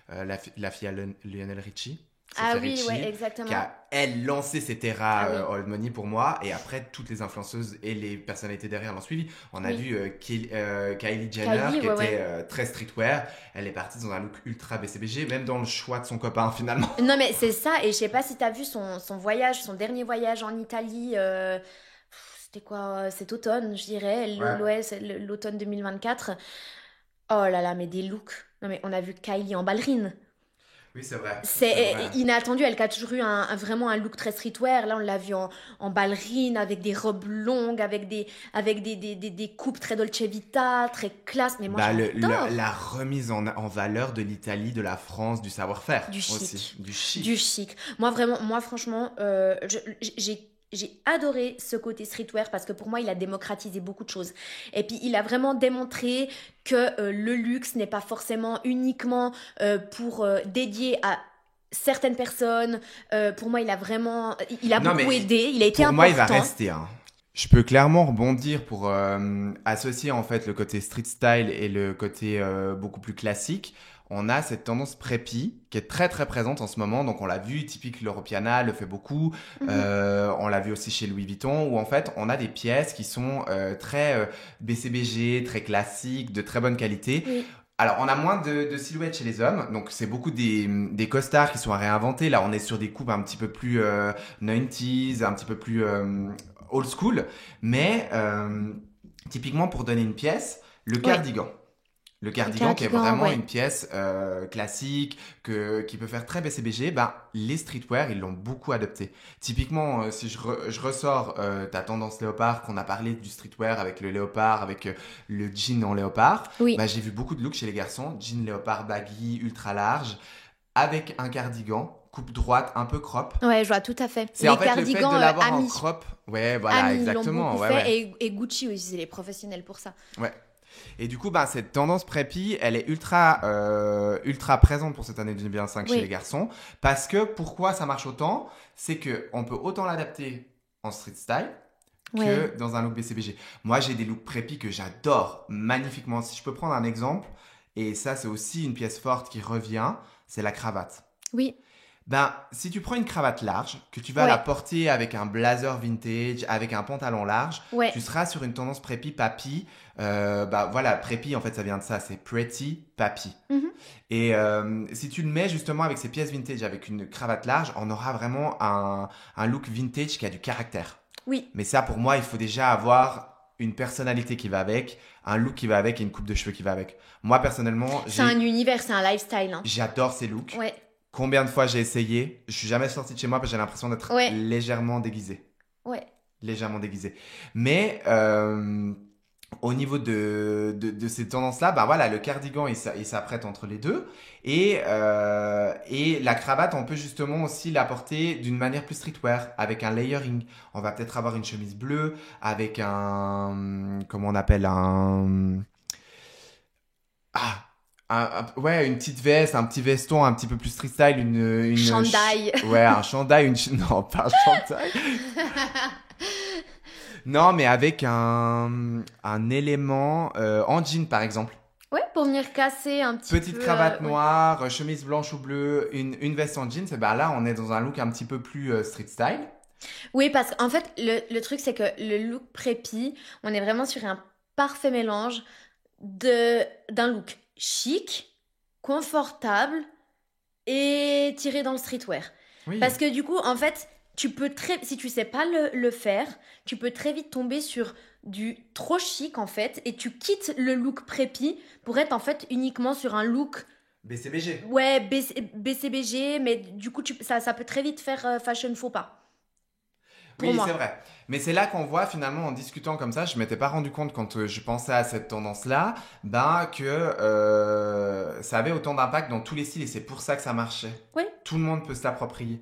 S2: la fille à Lionel Richie,
S1: Ah
S2: Sophia
S1: oui,
S2: Richie,
S1: ouais,
S2: qui
S1: exactement.
S2: a, elle, lancé cette era
S1: Ah oui.
S2: old money pour moi. Et après, toutes les influenceuses et les personnalités derrière l'ont suivi. On a
S1: Oui.
S2: vu Kylie Jenner
S1: Kylie,
S2: qui
S1: ouais,
S2: était
S1: ouais.
S2: très streetwear. Elle est partie dans un look ultra BCBG, même dans le choix de son copain finalement.
S1: Non, mais c'est ça, et je sais pas si t'as vu son voyage, son dernier voyage en Italie, c'était quoi, cet automne, je dirais,
S2: Ouais.
S1: ouais, c'est l'automne 2024. Oh là là, mais des looks. Non, mais on a vu Kylie en ballerine.
S2: Oui, c'est vrai. C'est
S1: C'est
S2: vrai.
S1: inattendu, elle qui a toujours eu vraiment un look très streetwear. Là, on l'a vu en ballerine, avec des robes longues, avec des coupes très Dolce Vita, très classe. Mais moi,
S2: Bah,
S1: j'adore.
S2: la remise en valeur de l'Italie, de la France, du savoir-faire
S1: Du
S2: aussi.
S1: chic.
S2: Du chic.
S1: Du chic. Moi, vraiment, moi, franchement, j'ai adoré ce côté streetwear parce que pour moi, il a démocratisé beaucoup de choses. Et puis, il a vraiment démontré que le luxe n'est pas forcément uniquement pour dédié à certaines personnes. Pour moi, il a
S2: Non,
S1: beaucoup
S2: mais
S1: aidé, il a été
S2: pour moi, il va
S1: important.
S2: rester. Hein. Je peux clairement rebondir pour associer en fait le côté street style et le côté beaucoup plus classique. On a cette tendance preppy qui est très très présente en ce moment. Donc on l'a vu, typique l'Europiana le fait beaucoup. On l'a vu aussi chez Louis Vuitton où en fait on a des pièces qui sont très BCBG, très classiques, de très bonne qualité.
S1: Oui.
S2: Alors, on a moins de silhouettes chez les hommes, donc c'est beaucoup des costards qui sont à réinventer. Là, on est sur des coupes un petit peu plus 90s, un petit peu plus old school. Mais typiquement, pour donner une pièce, le cardigan. Le cardigan qui est vraiment une pièce classique, qui peut faire très BCBG, ben, les streetwear, ils l'ont beaucoup adopté. Typiquement, si je ressors ta tendance léopard, qu'on a parlé du streetwear avec le léopard, avec le jean en léopard, ben, j'ai vu beaucoup de looks chez les garçons, jean léopard baggy, ultra large, avec un cardigan, coupe droite, un peu crop.
S1: Ouais, je vois tout à fait.
S2: C'est les en fait le fait de l'avoir en crop. Ouais, voilà,
S1: Ami,
S2: exactement.
S1: L'ont beaucoup fait, et Gucci aussi, c'est les professionnels pour ça.
S2: Ouais. Et du coup, bah, cette tendance preppy, elle est ultra présente pour cette année 2025 chez les garçons. Parce que pourquoi ça marche autant? C'est qu'on peut autant l'adapter en street style que dans un look BCBG. Moi, j'ai des looks preppy que j'adore magnifiquement. Si je peux prendre un exemple, et ça, c'est aussi une pièce forte qui revient, c'est la cravate.
S1: Oui.
S2: Ben, si tu prends une cravate large, que tu vas la porter avec un blazer vintage, avec un pantalon large, tu seras sur une tendance preppy papy. Bah voilà, preppy en fait ça vient de ça, c'est pretty papy. Et si tu le mets justement avec ces pièces vintage, avec une cravate large, on aura vraiment un look vintage qui a du caractère.
S1: Oui.
S2: Mais ça, pour moi, il faut déjà avoir une personnalité qui va avec, un look qui va avec et une coupe de cheveux qui va avec. Moi, personnellement,
S1: c'est un univers, c'est un lifestyle. Hein.
S2: J'adore ces looks.
S1: Ouais.
S2: Combien de fois j'ai essayé, je suis jamais sorti de chez moi parce que j'ai l'impression d'être légèrement déguisé.
S1: Ouais.
S2: Légèrement déguisé. Mais au niveau de ces tendances-là, bah voilà, le cardigan il s'apprête entre les deux et la cravate, on peut justement aussi la porter d'une manière plus streetwear avec un layering. On va peut-être avoir une chemise bleue avec un comment on appelle ouais, une petite veste, un petit veston un petit peu plus street style, une
S1: chandail.
S2: Ouais, un chandail, non, pas un chandail. Non, mais avec un élément en jean par exemple.
S1: Ouais, pour venir casser un petit peu.
S2: Petite cravate noire, chemise blanche ou bleue, une veste en jean, bah là on est dans un look un petit peu plus street style.
S1: Oui, parce qu'en fait, le truc c'est que le look preppy, on est vraiment sur un parfait mélange d'un look chic, confortable et tiré dans le streetwear. Oui. Parce que du coup, en fait, si tu sais pas le faire, tu peux très vite tomber sur du trop chic en fait et tu quittes le look preppy pour être en fait uniquement sur un look
S2: BCBG.
S1: Ouais, BCBG, mais du coup ça peut très vite faire fashion faux pas.
S2: Oui, c'est vrai. Mais c'est là qu'on voit finalement en discutant comme ça, je m'étais pas rendu compte quand je pensais à cette tendance-là, que ça avait autant d'impact dans tous les styles et c'est pour ça que ça marchait.
S1: Oui.
S2: Tout le monde peut se l'approprier.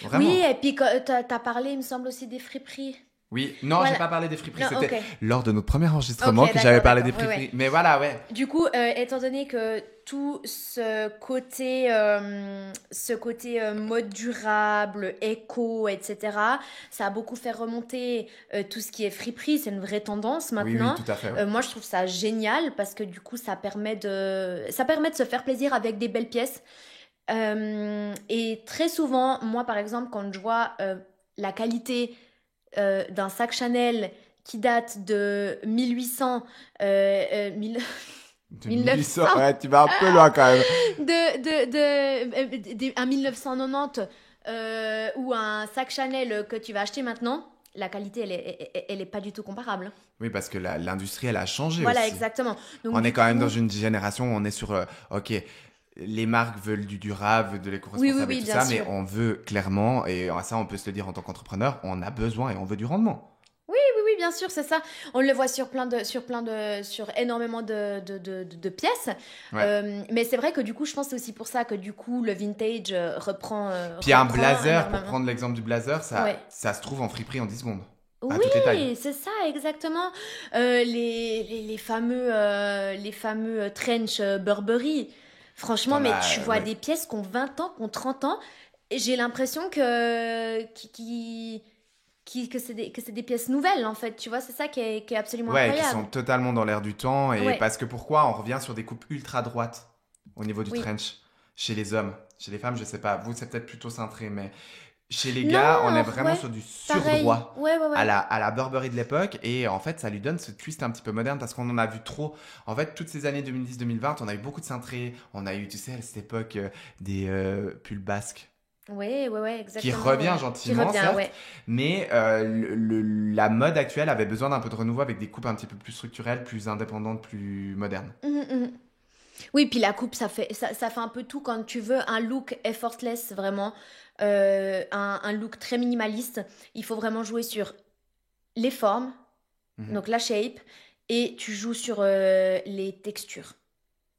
S2: Vraiment.
S1: Oui, et puis t'as parlé, il me semble, aussi des friperies.
S2: Oui, non, j'ai pas parlé des friperies. C'était lors de notre premier enregistrement que j'avais parlé des friperies.
S1: Ouais.
S2: Mais voilà, ouais.
S1: Du coup, étant donné que tout ce côté mode durable, éco, etc., ça a beaucoup fait remonter tout ce qui est friperie. C'est une vraie tendance maintenant.
S2: Oui, tout à fait. Ouais.
S1: Moi, je trouve ça génial parce que du coup, ça permet de se faire plaisir avec des belles pièces. Et très souvent, moi, par exemple, quand je vois la qualité d'un sac Chanel qui date de 1800,
S2: 1900, ouais, tu vas un peu loin quand même.
S1: Un 1990 ou un sac Chanel que tu vas acheter maintenant, la qualité, elle est pas du tout comparable.
S2: Oui, parce que l'industrie, elle a changé
S1: voilà,
S2: aussi.
S1: exactement. Donc,
S2: on est quand même dans une génération où on est sur, ok, les marques veulent du durable, veulent de l'éco-responsable et tout ça, mais on veut clairement, et ça on peut se le dire en tant qu'entrepreneur, on a besoin et on veut du rendement.
S1: Oui, bien sûr, c'est ça. On le voit sur énormément de pièces. Ouais. Mais c'est vrai que du coup, je pense que c'est aussi pour ça que du coup, le vintage reprend.
S2: Puis un blazer, pour prendre l'exemple du blazer, ça se trouve en friperie en 10 secondes.
S1: Oui, c'est ça, exactement. Les fameux trench Burberry. Franchement, mais tu vois des pièces qui ont 20 ans, qui ont 30 ans. Et j'ai l'impression que c'est des pièces nouvelles, en fait. Tu vois, c'est ça qui est absolument
S2: Ouais, qui
S1: incroyable.
S2: sont totalement dans l'air du temps. Et
S1: Ouais.
S2: parce que pourquoi on revient sur des coupes ultra droites au niveau du
S1: Oui.
S2: trench chez les hommes. Chez les femmes, je sais pas. Vous, c'est peut-être plutôt cintré, mais chez les
S1: Non,
S2: gars, on est vraiment
S1: ouais,
S2: sur du
S1: pareil.
S2: surdroit
S1: Ouais, ouais, ouais.
S2: à la Burberry de l'époque. Et en fait, ça lui donne ce twist un petit peu moderne parce qu'on en a vu trop. En fait, toutes ces années 2010-2020, on a eu beaucoup de cintrés. On a eu, tu sais, à cette époque, des pulls basques.
S1: Ouais, ouais, ouais,
S2: Qui
S1: exactement. Ouais,
S2: revient
S1: ouais. Qui
S2: gentiment,
S1: revient,
S2: certes,
S1: ouais.
S2: mais la mode actuelle avait besoin d'un peu de renouveau avec des coupes un petit peu plus structurelles, plus indépendantes, plus modernes.
S1: Mhm, mhm. Oui, puis la coupe, ça fait un peu tout quand tu veux un look effortless, vraiment, un look très minimaliste. Il faut vraiment jouer sur les formes,
S2: Mhm.
S1: donc la shape, et tu joues sur les textures.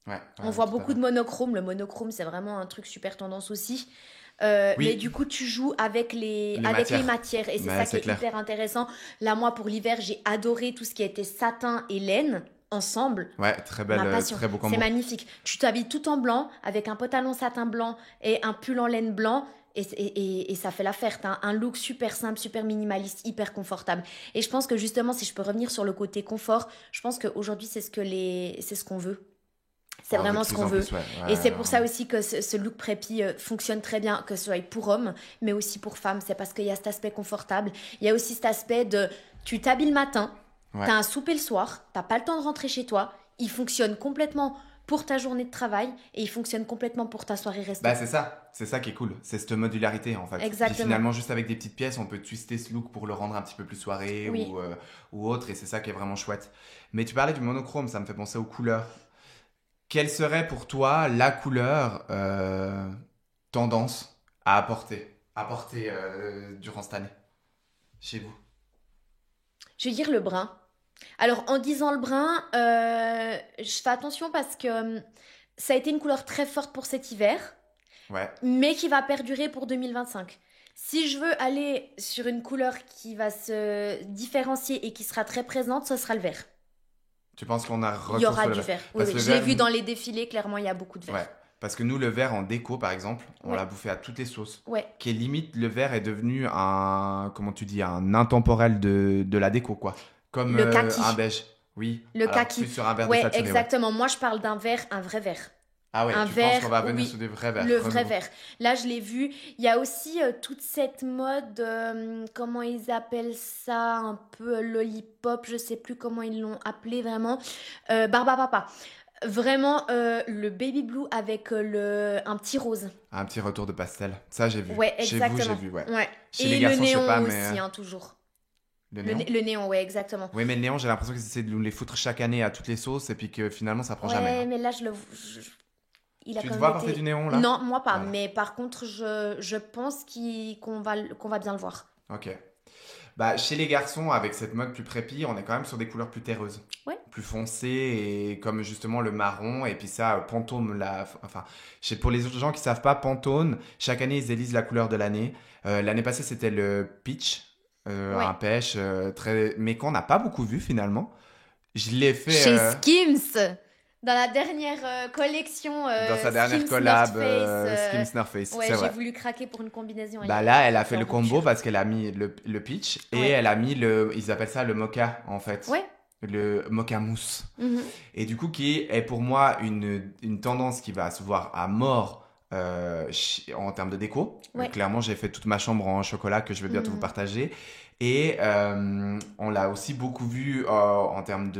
S2: Ouais,
S1: On
S2: ouais,
S1: voit
S2: tout à
S1: beaucoup
S2: fait.
S1: de monochrome. Le monochrome, c'est vraiment un truc super tendance aussi. Mais
S2: Oui,
S1: du coup, tu joues
S2: les
S1: avec les
S2: matières.
S1: matières et c'est
S2: Ouais,
S1: ça qui
S2: c'est
S1: est
S2: clair.
S1: hyper intéressant. Là, moi, pour l'hiver, j'ai adoré tout ce qui était satin et laine ensemble.
S2: Ouais, très belle,
S1: Ma passion,
S2: très beau
S1: c'est
S2: combo.
S1: magnifique. Tu t'habilles tout en blanc avec un pantalon satin blanc et un pull en laine blanc et ça fait l'affaire. T'as un look super simple, super minimaliste, hyper confortable. Et je pense que justement, si je peux revenir sur le côté confort, je pense qu'aujourd'hui, c'est ce qu'on veut. C'est
S2: On en veut
S1: vraiment
S2: de
S1: ce
S2: plus
S1: qu'on
S2: en
S1: veut.
S2: plus, ouais.
S1: Et c'est
S2: Ouais,
S1: pour ça aussi que ce look prépi fonctionne très bien, que ce soit pour hommes, mais aussi pour femmes. C'est parce qu'il y a cet aspect confortable. Il y a aussi cet aspect de tu t'habilles le matin,
S2: ouais.
S1: t'as un souper le soir, t'as pas le temps de rentrer chez toi. Il fonctionne complètement pour ta journée de travail et il fonctionne complètement pour ta soirée resto.
S2: Bah, c'est ça qui est cool. C'est cette modularité en fait. Puis
S1: Exactement.
S2: finalement, juste avec des petites pièces, on peut twister ce look pour le rendre un petit peu plus soirée
S1: Oui.
S2: ou autre, et c'est ça qui est vraiment chouette. Mais tu parlais du monochrome, ça me fait penser aux couleurs. Quelle serait pour toi la couleur tendance à apporter durant cette année chez vous?
S1: Je vais dire le brun. Alors, en disant le brun, je fais attention parce que ça a été une couleur très forte pour cet hiver,
S2: Ouais.
S1: mais qui va perdurer pour 2025. Si je veux aller sur une couleur qui va se différencier et qui sera très présente, ce sera le vert.
S2: Tu penses qu'on a
S1: Il y
S2: retour
S1: aura
S2: sur le
S1: du
S2: vert?
S1: vert. Oui,
S2: Parce
S1: oui.
S2: que le
S1: Je l'ai
S2: vert,
S1: vu dans les défilés, clairement, il y a beaucoup de
S2: ouais.
S1: vert.
S2: Parce que nous, le vert en déco, par exemple, on
S1: Ouais,
S2: l'a bouffé à toutes les sauces.
S1: ouais.
S2: Qui est limite, le vert est devenu un, comment tu dis, un intemporel de la déco, quoi. Comme
S1: Le
S2: un
S1: kaki.
S2: beige. Oui.
S1: Le
S2: Alors,
S1: kaki.
S2: plus sur un vert
S1: Ouais,
S2: désaturé, ouais.
S1: exactement. Moi, je parle d'un vert, un vrai vert.
S2: Ah ouais,
S1: Un
S2: tu penses
S1: vert,
S2: qu'on va venir
S1: oui,
S2: sur des vrais verts,
S1: le vrai
S2: renouveau.
S1: vert. Là, je l'ai vu. Il y a aussi toute cette mode, comment ils appellent ça, un peu lollipop, je sais plus comment ils l'ont appelé vraiment. Barbapapa. Vraiment, le baby blue avec un petit rose.
S2: Un petit retour de pastel. Ça, j'ai vu.
S1: Ouais,
S2: Chez vous, j'ai
S1: exactement.
S2: vu, ouais.
S1: Ouais.
S2: Chez les
S1: Et le
S2: garçons, je sais pas,
S1: néon
S2: mais
S1: aussi, hein, toujours.
S2: le néon.
S1: Le néon, ouais, exactement.
S2: Oui, mais le néon, j'ai l'impression qu'ils essaient de nous les foutre chaque année à toutes les sauces et puis que finalement, ça prend jamais,
S1: Ouais,
S2: hein.
S1: mais là, il a
S2: Tu te
S1: quand
S2: vois
S1: même
S2: porter
S1: été.
S2: du néon, là?
S1: Non, moi pas.
S2: Voilà.
S1: Mais par contre, je pense qu'on va bien le voir.
S2: Ok. Bah, chez les garçons, avec cette mode plus prépi, on est quand même sur des couleurs plus terreuses,
S1: Ouais.
S2: plus foncées, et comme justement le marron, et puis ça, Pantone, enfin, pour les autres gens qui savent pas, Pantone, chaque année, ils élisent la couleur de l'année. L'année passée, c'était le peach,
S1: Ouais.
S2: un pêche, mais qu'on n'a pas beaucoup vu finalement. Je l'ai fait
S1: Chez Skims, dans la dernière collection
S2: dans sa dernière
S1: Skims North
S2: collab,
S1: Face.
S2: Skims North Face,
S1: Ouais,
S2: c'est
S1: j'ai
S2: vrai.
S1: voulu craquer pour une combinaison.
S2: Bah là, elle a fait
S1: elle
S2: le
S1: en
S2: combo
S1: rupture.
S2: parce qu'elle a mis le peach et
S1: Ouais.
S2: elle a mis ils appellent ça le mocha en fait,
S1: Ouais.
S2: le mocha mousse.
S1: Mhm.
S2: Et du coup, qui est pour moi une tendance qui va se voir à mort en termes de déco.
S1: Ouais.
S2: Clairement, j'ai fait toute ma chambre en chocolat que je vais bientôt vous
S1: Mhm.
S2: partager. Et on l'a aussi beaucoup vu en termes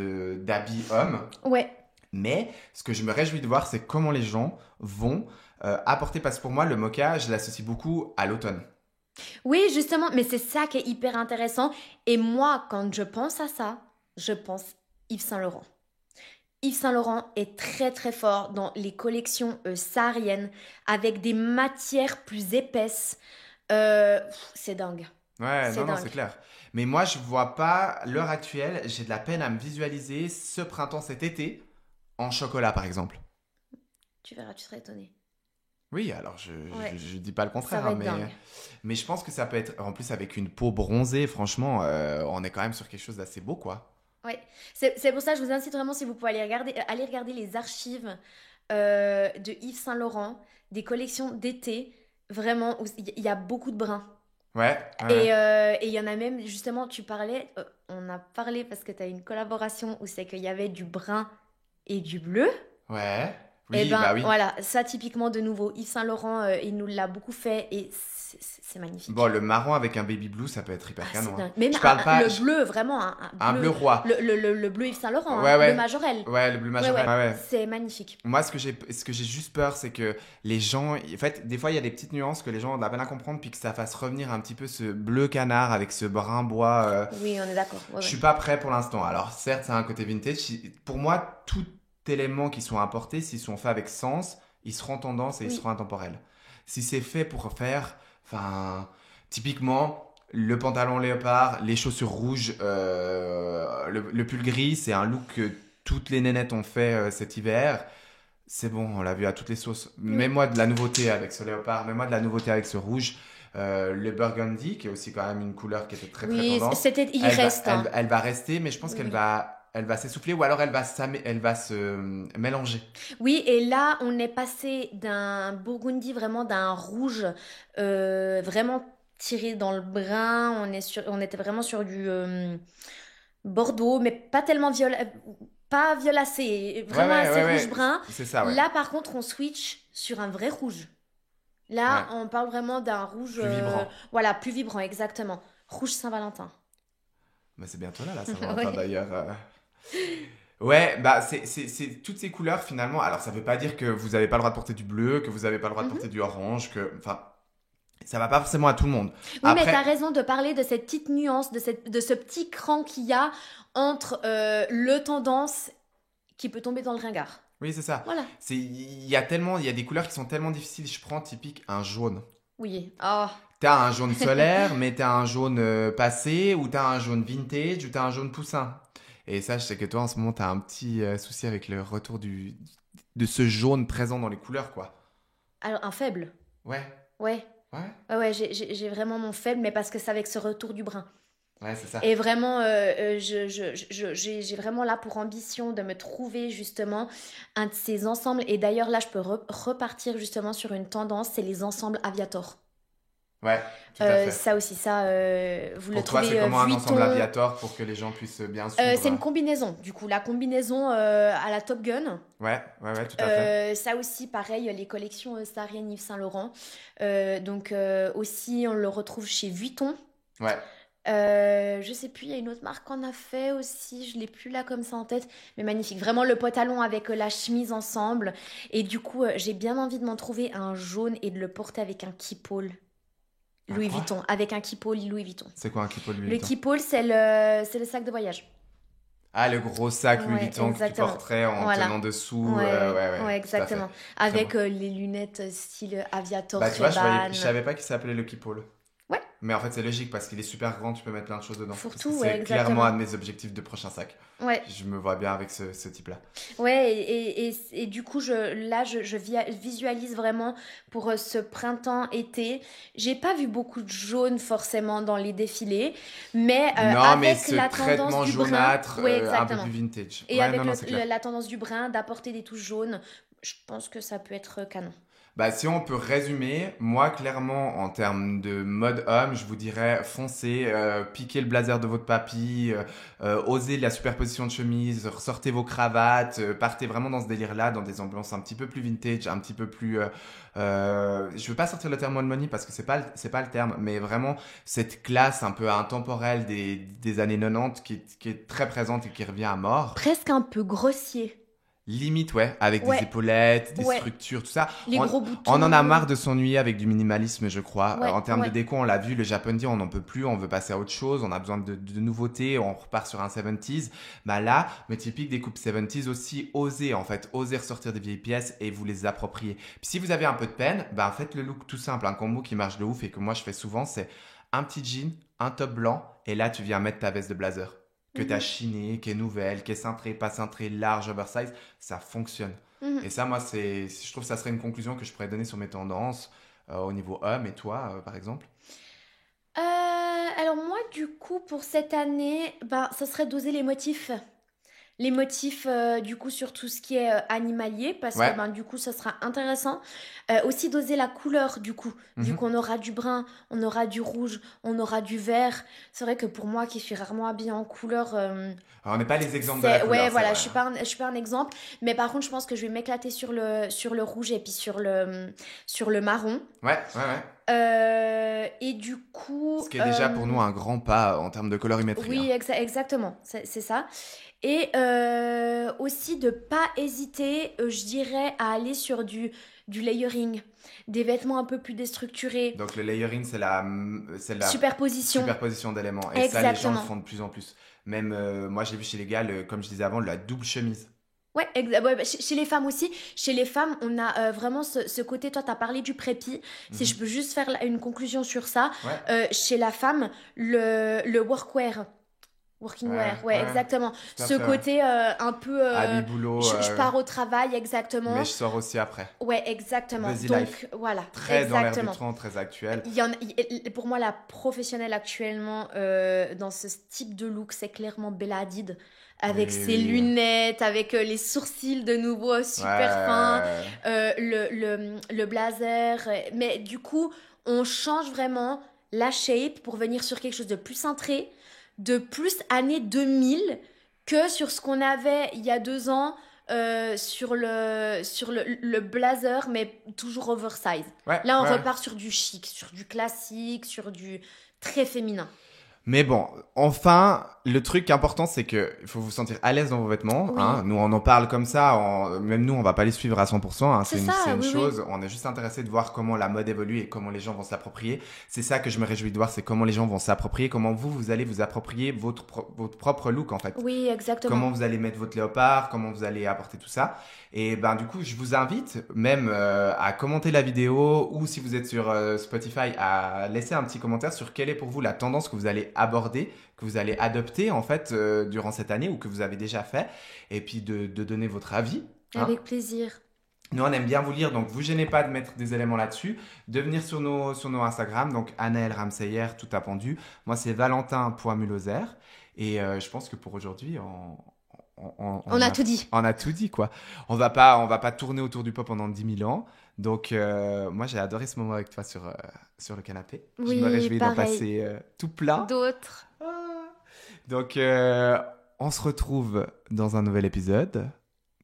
S2: d'habits hommes.
S1: Ouais.
S2: Mais ce que je me réjouis de voir, c'est comment les gens vont apporter. Parce que pour moi, le mocha, je l'associe beaucoup à l'automne.
S1: Oui, justement, mais c'est ça qui est hyper intéressant. Et moi, quand je pense à ça, je pense Yves Saint Laurent. Yves Saint Laurent est très très fort dans les collections sahariennes avec des matières plus épaisses. C'est dingue.
S2: Ouais,
S1: C'est
S2: non,
S1: dingue.
S2: c'est clair. Mais moi, je vois pas, à l'heure actuelle, j'ai de la peine à me visualiser ce printemps, cet été, en chocolat, par exemple.
S1: Tu verras, tu seras étonné.
S2: Oui, alors
S1: Ouais.
S2: je dis pas le
S1: Ça
S2: contraire,
S1: va
S2: hein,
S1: être dingue.
S2: mais je pense que ça peut être, en plus avec une peau bronzée, franchement, on est quand même sur quelque chose d'assez beau, quoi.
S1: Ouais. C'est pour ça que je vous incite vraiment, si vous pouvez aller regarder les archives de Yves Saint Laurent, des collections d'été, vraiment, où il y a beaucoup de bruns.
S2: Ouais, ouais.
S1: Et il y en a même, justement, on a parlé parce que tu as une collaboration où c'est qu'il y avait du brun et du bleu.
S2: Ouais.
S1: Et
S2: Oui,
S1: ben
S2: bah oui.
S1: voilà, ça typiquement de nouveau, Yves Saint Laurent, il nous l'a beaucoup fait et c'est
S2: Bon,
S1: magnifique.
S2: le marron avec un baby blue, ça peut être
S1: Ah,
S2: hyper
S1: c'est
S2: canon, hein.
S1: dingue. Même
S2: Je parle pas...
S1: le bleu, vraiment, un
S2: Un bleu
S1: bleu,
S2: roi.
S1: le bleu Yves Saint Laurent, hein,
S2: Ouais,
S1: le
S2: ouais.
S1: Majorel.
S2: Ouais, le bleu
S1: Ouais,
S2: majorel.
S1: ouais,
S2: Ouais, ouais.
S1: c'est magnifique.
S2: Moi, ce que j'ai juste peur, c'est que les gens, en fait, des fois, il y a des petites nuances que les gens ont de la peine à comprendre, puis que ça fasse revenir un petit peu ce bleu canard avec ce brun bois.
S1: Oui, on est d'accord. Ouais,
S2: Je
S1: ouais.
S2: suis pas prêt pour l'instant. Alors, certes, ça a un côté vintage. Pour moi, tout élément qui sont apportés, s'ils sont faits avec sens, ils seront tendance et ils
S1: Oui,
S2: seront intemporels. Si c'est fait pour faire, enfin, typiquement, le pantalon léopard, les chaussures rouges, le pull gris, c'est un look que toutes les nénettes ont fait cet hiver. C'est bon, on l'a vu à toutes les sauces.
S1: oui.
S2: Mets-moi de la nouveauté avec ce léopard, mets-moi de la nouveauté avec ce rouge. Le burgundy, qui est aussi quand même une couleur qui était très très
S1: Oui,
S2: tendance,
S1: il reste, hein.
S2: elle va rester, mais je pense
S1: Oui,
S2: qu'oui. elle va s'essouffler ou alors elle va se mélanger.
S1: Oui, et là, on est passé d'un burgundy, vraiment d'un rouge, vraiment tiré dans le brun. On était vraiment sur du bordeaux, mais pas tellement pas violacé,
S2: Ouais,
S1: vraiment
S2: ouais,
S1: assez
S2: ouais, ouais,
S1: rouge-brun.
S2: c'est ça, ouais.
S1: Là, par contre, on switch sur un vrai rouge. Là,
S2: Ouais,
S1: on parle vraiment d'un rouge,
S2: plus vibrant.
S1: voilà, plus vibrant, exactement. Rouge Saint-Valentin.
S2: Mais c'est bientôt là, la Saint-Valentin
S1: Ouais.
S2: d'ailleurs. Ouais, bah c'est toutes ces couleurs finalement. Alors ça veut pas dire que vous avez pas le droit de porter du bleu, que vous avez pas le droit de porter
S1: Mhm.
S2: du orange, que enfin ça va pas forcément à tout le monde.
S1: Oui, mais tu as
S2: Après,
S1: raison de parler de cette petite nuance, de ce petit cran qu'il y a entre le tendance qui peut tomber dans le ringard.
S2: oui, c'est ça.
S1: Voilà.
S2: Il y a des couleurs qui sont tellement difficiles. Je prends typique un jaune.
S1: Oui. Ah.
S2: T'as un jaune solaire, mais t'as un jaune passé, ou t'as un jaune vintage, ou t'as un jaune poussin. Et ça, je sais que toi, en ce moment, t'as un petit souci avec le retour de ce jaune présent dans les couleurs, quoi.
S1: Alors, un faible.
S2: Ouais,
S1: Ouais.
S2: ouais,
S1: Ouais, ouais, j'ai vraiment mon faible, mais parce que c'est avec ce retour du brun.
S2: ouais, c'est ça.
S1: Et vraiment, j'ai vraiment là pour ambition de me trouver justement un de ces ensembles. Et d'ailleurs, là, je peux repartir justement sur une tendance, c'est les ensembles Aviator.
S2: Ouais, tout à fait.
S1: Ça aussi, ça, vous le
S2: Pour toi, c'est
S1: trouvez
S2: comment un ensemble
S1: Vuitton.
S2: aviator pour que les gens puissent bien
S1: C'est une
S2: suivre?
S1: combinaison, du coup, la combinaison à la Top Gun.
S2: Ouais, ouais, ouais, tout à fait.
S1: Ça aussi, pareil, les collections Sarienne Yves Saint Laurent. Donc aussi, on le retrouve chez Vuitton.
S2: Ouais.
S1: Je sais plus, il y a une autre marque qu'on a fait aussi, je l'ai plus là comme ça en tête, mais magnifique. Vraiment le pantalon avec la chemise ensemble. Et du coup, j'ai bien envie de m'en trouver un jaune et de le porter avec un keepall
S2: Un
S1: Louis
S2: quoi?
S1: Vuitton, avec un keepall Louis Vuitton.
S2: C'est quoi un kippo Louis
S1: Le
S2: Vuitton?
S1: keepall, c'est le sac de voyage.
S2: Ah, le gros sac Louis
S1: Ouais,
S2: Vuitton que tu
S1: exactement.
S2: porterais en
S1: Voilà.
S2: tenant dessous.
S1: Ouais,
S2: Ouais, ouais,
S1: ouais,
S2: tout à fait.
S1: exactement.
S2: Très beau.
S1: Avec les lunettes style Aviator
S2: Bah, tu vois,
S1: Ray-Ban.
S2: je savais pas qu'il s'appelait le Kipol.
S1: Ouais,
S2: Mais en fait, c'est logique parce qu'il est super grand, tu peux mettre plein de choses dedans. Parce que
S1: fourre-tout, ouais,
S2: c'est clairement un
S1: exactement.
S2: de mes objectifs de prochain sac.
S1: Ouais,
S2: Je me vois bien avec ce type-là.
S1: ouais, et du coup, je visualise vraiment pour ce printemps-été. J'ai pas vu beaucoup de jaune forcément dans les défilés, mais
S2: Non, mais
S1: avec
S2: ce
S1: la tendance
S2: traitement
S1: du brun,
S2: jaunâtre,
S1: ouais,
S2: un peu
S1: exactement.
S2: plus vintage.
S1: Et
S2: Ouais,
S1: avec
S2: non, non, c'est clair.
S1: la tendance du brun, d'apporter des touches jaunes, je pense que ça peut être canon.
S2: Bah, si on peut résumer, moi, clairement, en termes de mode homme, je vous dirais foncez, piquez le blazer de votre papy, osez la superposition de chemise, ressortez vos cravates, partez vraiment dans ce délire-là, dans des ambiances un petit peu plus vintage, un petit peu plus... je veux pas sortir le terme old money parce que c'est pas le terme, mais vraiment cette classe un peu intemporelle des années 90 qui est très présente et qui revient à mort.
S1: Presque un peu grossier.
S2: Limite, ouais, avec des
S1: Ouais,
S2: épaulettes, des
S1: ouais.
S2: structures, tout ça.
S1: Les gros
S2: On en a
S1: boutons.
S2: marre de s'ennuyer avec du minimalisme, je crois.
S1: Ouais,
S2: En termes de
S1: ouais.
S2: déco, on l'a vu, le Japondi, on n'en peut plus, on veut passer à autre chose, on a besoin de nouveautés, on repart sur un 70s. Bah là, mais typique des coupes 70s aussi, osez en fait, osez ressortir des vieilles pièces et vous les approprier. Puis si vous avez un peu de peine, bah faites le look tout simple, un combo qui marche de ouf et que moi je fais souvent, c'est un petit jean, un top blanc et là tu viens mettre ta veste de blazer que tu as
S1: Mhm,
S2: chinée, qui est nouvelle, qui est cintrée, pas cintrée, large, oversize, ça fonctionne.
S1: mhm.
S2: Et ça, moi, je trouve que ça serait une conclusion que je pourrais donner sur mes tendances au niveau homme. Et toi, par exemple?
S1: Alors moi, du coup, pour cette année, ben, ça serait d'oser les motifs. les motifs du coup sur tout ce qui est animalier parce
S2: Ouais.
S1: que du coup ça sera intéressant. Aussi doser la couleur du coup, vu qu'on aura du brun, on aura du rouge, on aura du vert. C'est vrai que pour moi qui suis rarement habillée en couleur,
S2: Alors, on n'est pas les exemples de la couleur.
S1: ouais
S2: c'est
S1: voilà,
S2: vrai.
S1: je suis pas un exemple, mais par contre je pense que je vais m'éclater sur le rouge et puis sur le marron.
S2: Ouais.
S1: Et du coup
S2: Ce qui est déjà pour nous un grand pas en termes de colorimétrie.
S1: oui,
S2: hein.
S1: exactement, c'est ça. Et aussi de pas hésiter, je dirais, à aller sur du layering, des vêtements un peu plus déstructurés,
S2: Donc le layering, c'est la
S1: superposition.
S2: superposition d'éléments. Et ça, les gens le
S1: Exactement.
S2: font de plus en plus. Même moi, j'ai vu chez les gars, comme je disais avant, la double chemise.
S1: Ouais, chez les femmes aussi. Chez les femmes, on a vraiment ce côté. Toi, tu as parlé du prépi. Si je peux juste faire une conclusion sur ça.
S2: Ouais.
S1: Chez la femme, le workwear. Working wear, ouais, exactement.
S2: Tout à
S1: Ce
S2: fait,
S1: côté un peu.
S2: Habit boulot.
S1: Je pars au travail, exactement.
S2: Mais je sors aussi après.
S1: Ouais, exactement.
S2: Busy
S1: Donc,
S2: life.
S1: voilà.
S2: Très dans l'air du
S1: exactement.
S2: temps, très actuel.
S1: Pour moi, la professionnelle actuellement dans ce type de look, c'est clairement Bella Hadid. Avec ses lunettes, avec les sourcils de nouveau super fins, le blazer. Mais du coup, on change vraiment la shape pour venir sur quelque chose de plus cintré, de plus années 2000 que sur ce qu'on avait il y a 2 ans sur le blazer, mais toujours oversize.
S2: Ouais,
S1: Là, on
S2: ouais.
S1: repart sur du chic, sur du classique, sur du très féminin.
S2: Mais bon, enfin, le truc important, c'est que il faut vous sentir à l'aise dans vos vêtements.
S1: Oui.
S2: Hein. Nous, on en parle comme ça. Même nous, on va pas les suivre à 100%. Hein.
S1: C'est
S2: C'est
S1: ça,
S2: une
S1: oui,
S2: chose. On est juste intéressé de voir comment la mode évolue et comment les gens vont s'approprier. C'est ça que je me réjouis de voir, c'est comment les gens vont s'approprier, comment vous allez vous approprier votre propre look, en fait.
S1: Oui, exactement.
S2: Comment vous allez mettre votre léopard, comment vous allez apporter tout ça. Et du coup, je vous invite même à commenter la vidéo ou si vous êtes sur Spotify, à laisser un petit commentaire sur quelle est pour vous la tendance que vous allez aborder, que vous allez adopter en fait durant cette année ou que vous avez déjà fait. Et puis de donner votre avis. Hein.
S1: Avec plaisir.
S2: Nous, on aime bien vous lire, donc vous gênez pas de mettre des éléments là-dessus, de venir sur nos Instagram, donc Anaël Ramseyer, tout appendu. Moi, c'est Valentin.Muloser. Et je pense que pour aujourd'hui,
S1: on a tout dit.
S2: On a tout dit, quoi. On va pas tourner autour du pot pendant 10 000 ans. Donc, moi, j'ai adoré ce moment avec toi sur le canapé.
S1: Oui,
S2: je me réjouis d'en
S1: pareil.
S2: passer tout plein.
S1: D'autres.
S2: Donc, on se retrouve dans un nouvel épisode,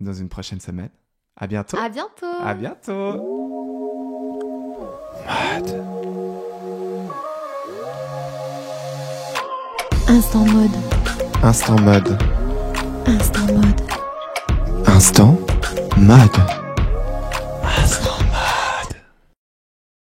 S2: dans une prochaine semaine. À bientôt.
S1: À bientôt.
S2: À bientôt. Mode.
S3: Instant mode.
S2: Instant mode.
S3: Instant mode.
S2: Instant mode.